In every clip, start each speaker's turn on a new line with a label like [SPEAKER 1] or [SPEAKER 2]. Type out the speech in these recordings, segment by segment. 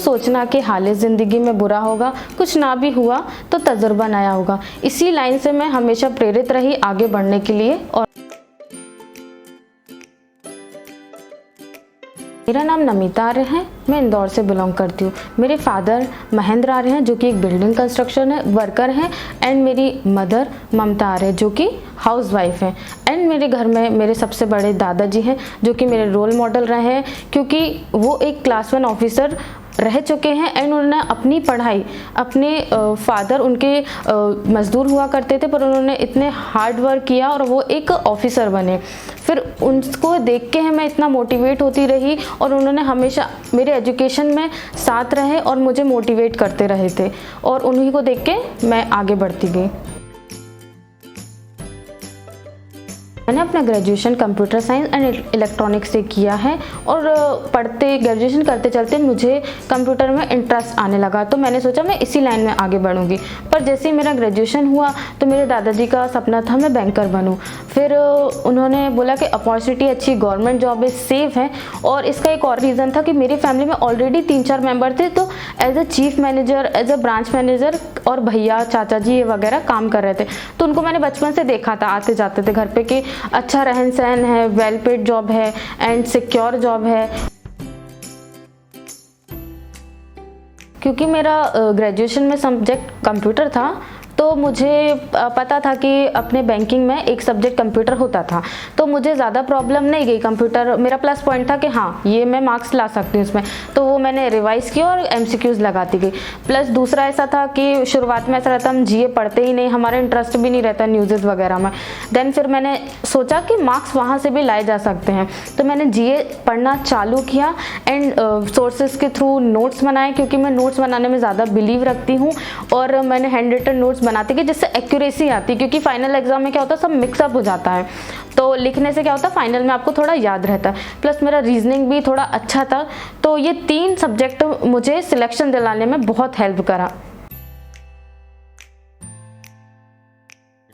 [SPEAKER 1] सोचना कि हाल ज़िंदगी में बुरा होगा, कुछ ना भी हुआ तो तजुर्बा नया होगा। इसी लाइन से मैं हमेशा प्रेरित रही आगे बढ़ने के लिए। और मेरा नाम नमिता आर्य है, मैं इंदौर से बिलोंग करती हूँ। मेरे फादर महेंद्र आर्य हैं जो कि एक बिल्डिंग कंस्ट्रक्शन वर्कर हैं, एंड मेरी मदर ममता आर्य जो कि हाउस वाइफ हैं। एंड मेरे घर में मेरे सबसे बड़े दादाजी हैं जो कि मेरे रोल मॉडल रहे हैं, क्योंकि वो एक क्लास 1 ऑफिसर रह चुके हैं। एंड उन्होंने अपनी पढ़ाई, अपने फादर उनके मज़दूर हुआ करते थे, पर उन्होंने इतने हार्ड वर्क किया और वो एक ऑफिसर बने। फिर उनको देख के मैं इतना मोटिवेट होती रही, और उन्होंने हमेशा मेरे एजुकेशन में साथ रहे और मुझे मोटिवेट करते रहे थे, और उन्हीं को देख के मैं आगे बढ़ती गई। मैंने अपना graduation computer science and electronics से किया है, और ग्रेजुएशन करते चलते मुझे कंप्यूटर में इंटरेस्ट आने लगा, तो मैंने सोचा मैं इसी लाइन में आगे बढ़ूंगी। पर जैसे ही मेरा ग्रेजुएशन हुआ तो मेरे दादाजी का सपना था मैं बैंकर बनूं। फिर उन्होंने बोला कि अपॉर्चुनिटी अच्छी, गवर्नमेंट जॉब है, सेफ है। और इसका एक और रीज़न था कि मेरी फैमिली में ऑलरेडी 3-4 मेंबर थे, तो as a chief manager, as a branch manager और भैया चाचा जी ये वगैरह काम कर रहे थे। तो उनको मैंने बचपन से देखा था, आते जाते थे घर पे कि अच्छा रहन सहन है, वेल पेड जॉब है एंड सिक्योर जॉब है। क्योंकि मेरा ग्रेजुएशन में सब्जेक्ट कंप्यूटर था, तो मुझे पता था कि अपने बैंकिंग में एक सब्जेक्ट कंप्यूटर होता था, तो मुझे ज़्यादा प्रॉब्लम नहीं गई। कंप्यूटर मेरा प्लस पॉइंट था कि हाँ ये मैं मार्क्स ला सकती हूँ इसमें, तो वो मैंने रिवाइज़ किया और MCQs लगाती गई। प्लस दूसरा ऐसा था कि शुरुआत में ऐसा रहता हम GA पढ़ते ही नहीं, हमारा इंटरेस्ट भी नहीं रहता न्यूज़ वगैरह में। देन फिर मैंने सोचा कि मार्क्स वहाँ से भी लाए जा सकते हैं, तो मैंने GA पढ़ना चालू किया एंड सोर्सेज के थ्रू नोट्स बनाए, क्योंकि मैं नोट्स बनाने में ज़्यादा बिलीव रखती हूँ। और मैंने हैंड रिटन नोट्स बनाते कि जिससे एक्यूरेसी आती है, क्योंकि फाइनल एग्जाम में क्या होता है सब मिक्सअप हो जाता है, तो लिखने से क्या होता है फाइनल में आपको थोड़ा याद रहता है। प्लस मेरा रीजनिंग भी थोड़ा अच्छा था, तो ये 3 सब्जेक्ट मुझे सिलेक्शन दिलाने में बहुत हेल्प करा।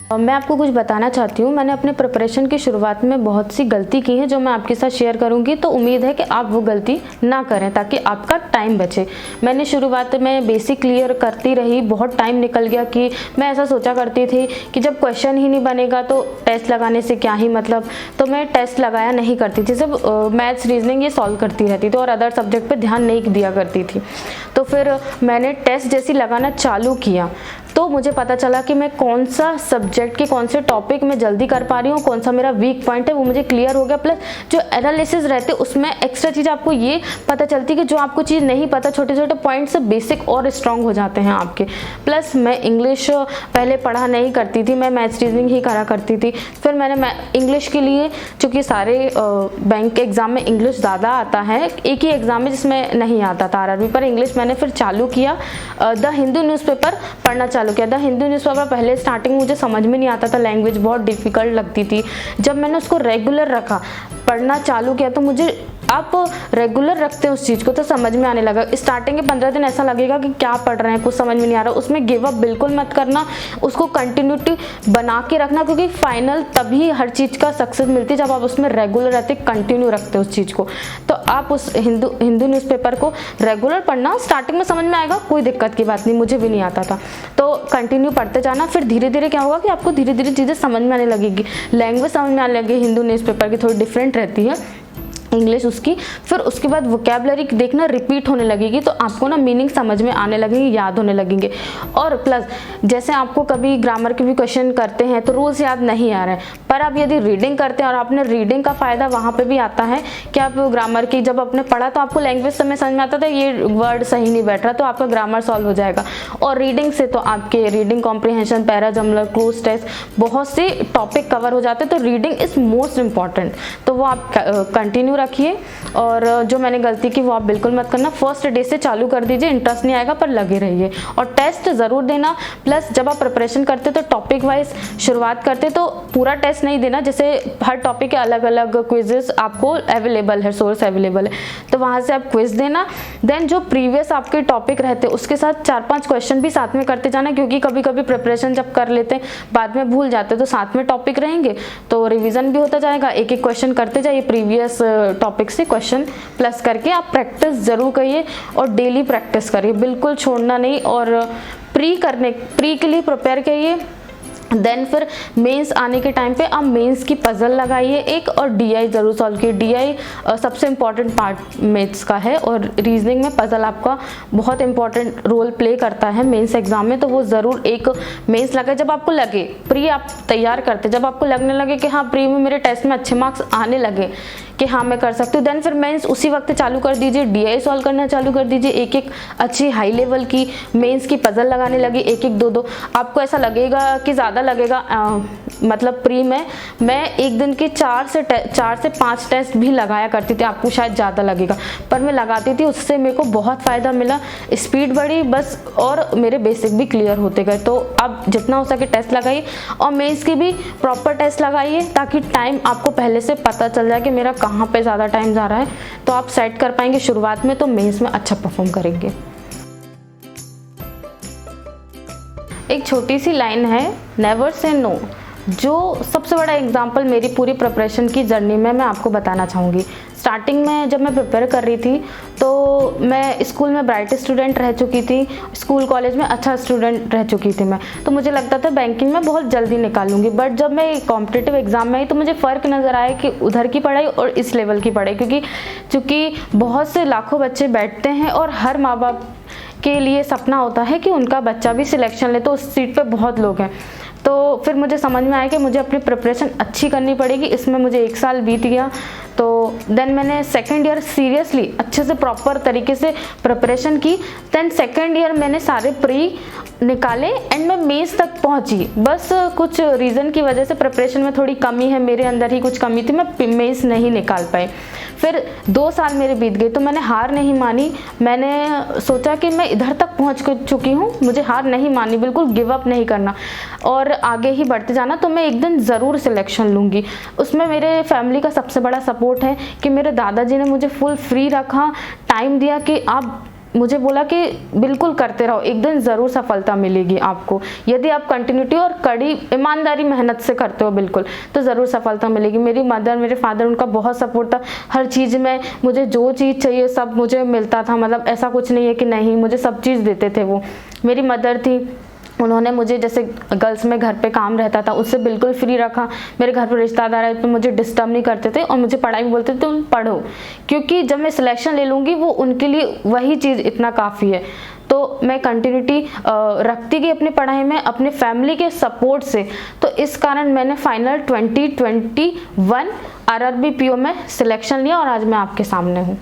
[SPEAKER 1] मैं आपको कुछ बताना चाहती हूँ। मैंने अपने प्रिपरेशन की शुरुआत में बहुत सी गलती की है जो मैं आपके साथ शेयर करूँगी, तो उम्मीद है कि आप वो गलती ना करें ताकि आपका टाइम बचे। मैंने शुरुआत में बेसिक क्लियर करती रही, बहुत टाइम निकल गया कि मैं ऐसा सोचा करती थी कि जब क्वेश्चन ही नहीं बनेगा तो टेस्ट लगाने से क्या ही मतलब, तो मैं टेस्ट लगाया नहीं करती थी, सिर्फ मैथ्स रीजनिंग ये सॉल्व करती रहती थी और अदर सब्जेक्ट पर ध्यान नहीं दिया करती थी। तो फिर मैंने टेस्ट जैसी लगाना चालू किया, तो मुझे पता चला कि मैं कौन सा सब्जेक्ट के कौन से टॉपिक में जल्दी कर पा रही हूँ, कौन सा मेरा वीक पॉइंट है वो मुझे क्लियर हो गया। प्लस जो एनालिसिस रहते उसमें एक्स्ट्रा चीज़ आपको ये पता चलती कि जो आपको चीज़ नहीं पता, छोटे छोटे पॉइंट से बेसिक और स्ट्रॉन्ग हो जाते हैं आपके। प्लस मैं इंग्लिश पहले पढ़ा नहीं करती थी, मैं मैथ्स रीजनिंग ही करा करती थी। फिर मैंने इंग्लिश के लिए, चूँकि सारे बैंक के एग्ज़ाम में इंग्लिश ज़्यादा आता है, एक ही एग्ज़ाम में जिसमें नहीं आता था RRB, पर इंग्लिश मैंने फिर चालू किया। द हिंदू न्यूज़पेपर पढ़ना चालू किया। द हिंदू न्यूज़पेपर पहले स्टार्टिंग मुझे समझ में नहीं आता था, लैंग्वेज बहुत डिफ़िकल्ट लगती थी। जब मैंने उसको रेगुलर रखा, पढ़ना चालू किया, तो मुझे आप रेगुलर रखते हैं उस चीज़ को तो समझ में आने लगा। स्टार्टिंग के 15 दिन ऐसा लगेगा कि क्या पढ़ रहे हैं, कुछ समझ में नहीं आ रहा, उसमें गिव अप बिल्कुल मत करना, उसको कंटिन्यूटी बना के रखना, क्योंकि फाइनल तभी हर चीज़ का सक्सेस मिलती है जब आप उसमें रेगुलर रहते, कंटिन्यू रखते उस चीज़ को। तो आप उस हिंदू न्यूज़पेपर को रेगुलर पढ़ना, स्टार्टिंग में समझ में आएगा, कोई दिक्कत की बात नहीं, मुझे भी नहीं आता था, तो कंटिन्यू पढ़ते जाना। फिर धीरे धीरे क्या होगा कि आपको धीरे धीरे चीज़ें समझ में आने लगेगी, लैंग्वेज समझ में आने लगेगी। हिंदू न्यूज़पेपर की थोड़ी डिफरेंट रहती है इंग्लिश उसकी। फिर उसके बाद वोकैबुलरी देखना रिपीट होने लगेगी, तो आपको ना मीनिंग समझ में आने लगेंगे, याद होने लगेंगे। और प्लस जैसे आपको कभी ग्रामर के भी क्वेश्चन करते हैं तो रूल्स याद नहीं आ रहे हैं, पर आप यदि रीडिंग करते हैं, और आपने रीडिंग का फ़ायदा वहाँ पे भी आता है कि आप ग्रामर की जब आपने पढ़ा तो आपको लैंग्वेज समझ में आता था ये वर्ड सही नहीं बैठ रहा, तो आपका ग्रामर सॉल्व हो जाएगा। और रीडिंग से तो आपके reading comprehension, para jumbles, cloze test, बहुत से टॉपिक कवर हो जाते हैं, तो रीडिंग इज़ मोस्ट इम्पॉर्टेंट, तो वो आप कंटिन्यू रखिए। और जो मैंने गलती की वो आप बिल्कुल मत करना, फर्स्ट डे से चालू कर दीजिए, इंटरेस्ट नहीं आएगा पर लगे रहिए। और टेस्ट ज़रूर देना। प्लस जब आप प्रिपरेशन करते तो टॉपिक वाइज शुरुआत करते तो पूरा टेस्ट नहीं देना, जैसे हर टॉपिक के अलग अलग क्विजेस आपको अवेलेबल है, सोर्स अवेलेबल है, तो वहाँ से आप क्विज देना। देन जो प्रीवियस आपके टॉपिक रहते उसके साथ 4-5 क्वेश्चन भी साथ में करते जाना, क्योंकि कभी कभी प्रिपरेशन जब कर लेते हैं बाद में भूल जाते, तो साथ में टॉपिक रहेंगे तो रिवीजन भी होता जाएगा, एक एक क्वेश्चन करते जाइए, प्रीवियस टॉपिक से क्वेश्चन प्लस करके आप प्रैक्टिस ज़रूर करिए और डेली प्रैक्टिस करिए, बिल्कुल छोड़ना नहीं। और प्री के लिए प्रिपेयर करिए। देन फिर मेंस आने के टाइम पे आप मेंस की पजल लगाइए एक, और डीआई ज़रूर सॉल्व कीजिए। डीआई सबसे इम्पॉर्टेंट पार्ट मेंस का है और रीजनिंग में पजल आपका बहुत इंपॉर्टेंट रोल प्ले करता है मेंस एग्जाम में, तो वो ज़रूर एक मेंस लगाए। जब आपको लगे, प्री आप तैयार करते, जब आपको लगने लगे कि हाँ प्री में मेरे टेस्ट में अच्छे मार्क्स आने लगे कि हाँ मैं कर सकती हूँ, देन फिर मेंस उसी वक्त चालू कर दीजिए, डीआई सॉल्व करना चालू कर दीजिए। एक एक अच्छी हाई लेवल की मेंस की पजल लगाने लगी, एक एक दो दो। आपको ऐसा लगेगा कि ज़्यादा लगेगा, मतलब प्री में मैं एक दिन के 4 से 5 टेस्ट भी लगाया करती थी, आपको शायद ज़्यादा लगेगा, पर मैं लगाती थी, उससे मेरे को बहुत फ़ायदा मिला, स्पीड बढ़ी बस, और मेरे बेसिक भी क्लियर होते गए। तो आप जितना हो सके टेस्ट लगाइए और मेंस की भी प्रॉपर टेस्ट लगाइए, ताकि टाइम आपको पहले से पता चल जाए कि मेरा कहाँ पे ज़्यादा टाइम जा रहा है, तो आप सेट कर पाएंगे शुरुआत में, तो मेंस में अच्छा परफॉर्म करेंगे। एक छोटी सी लाइन है, नेवर से नो, जो सबसे बड़ा एग्जाम्पल मेरी पूरी प्रिपरेशन की जर्नी में मैं आपको बताना चाहूँगी। स्टार्टिंग में जब मैं प्रिपेयर कर रही थी तो मैं स्कूल में ब्राइट स्टूडेंट रह चुकी थी, स्कूल कॉलेज में अच्छा स्टूडेंट रह चुकी थी मैं, तो मुझे लगता था बैंकिंग में बहुत जल्दी निकालूंगी। बट जब मैं कॉम्पिटिटिव एग्जाम में आई तो मुझे फ़र्क नज़र आया कि उधर की पढ़ाई और इस लेवल की पढ़ाई, क्योंकि बहुत से लाखों बच्चे बैठते हैं और हर माँ बाप के लिए सपना होता है कि उनका बच्चा भी सिलेक्शन ले, तो उस सीट पे बहुत लोग हैं। तो फिर मुझे समझ में आया कि मुझे अपनी प्रिपरेशन अच्छी करनी पड़ेगी। इसमें मुझे 1 साल बीत गया, तो देन मैंने सेकेंड ईयर सीरियसली अच्छे से प्रॉपर तरीके से प्रिपरेशन की। देन सेकेंड ईयर मैंने सारे प्री निकाले एंड मैं मेंस तक पहुंची। बस कुछ रीज़न की वजह से प्रिपरेशन में थोड़ी कमी है, मेरे अंदर ही कुछ कमी थी, मैं मेंस नहीं निकाल पाई। फिर 2 साल मेरे बीत गए, तो मैंने हार नहीं मानी। मैंने सोचा कि मैं इधर तक पहुंच चुकी हूँ, मुझे हार नहीं मानी, बिल्कुल गिव अप नहीं करना और आगे ही बढ़ते जाना। तो मैं एक दिन ज़रूर सिलेक्शन लूँगी। उसमें मेरे फैमिली का सबसे बड़ा सपोर्ट है कि मेरे दादाजी ने मुझे फुल फ्री रखा, टाइम दिया, कि आप मुझे बोला कि बिल्कुल करते रहो, एक दिन ज़रूर सफलता मिलेगी आपको, यदि आप कंटिन्यूटी और कड़ी ईमानदारी मेहनत से करते हो बिल्कुल, तो ज़रूर सफलता मिलेगी। मेरी मदर, मेरे फादर, उनका बहुत सपोर्ट था हर चीज़ में, मुझे जो चीज़ चाहिए सब मुझे मिलता था, मतलब ऐसा कुछ नहीं है कि नहीं, मुझे सब चीज़ देते थे वो। मेरी मदर थी, उन्होंने मुझे, जैसे गर्ल्स में घर पे काम रहता था उससे बिल्कुल फ्री रखा। मेरे घर पर रिश्तेदार आए तो मुझे डिस्टर्ब नहीं करते थे और मुझे पढ़ाई भी बोलते थे तुम पढ़ो, क्योंकि जब मैं सिलेक्शन ले लूँगी वो उनके लिए वही चीज़ इतना काफ़ी है। तो मैं कंटिन्यूटी रखती गई अपनी पढ़ाई में अपने फैमिली के सपोर्ट से। तो इस कारण मैंने फाइनल 2021 RRB PO में सिलेक्शन लिया और आज मैं आपके सामने हूँ।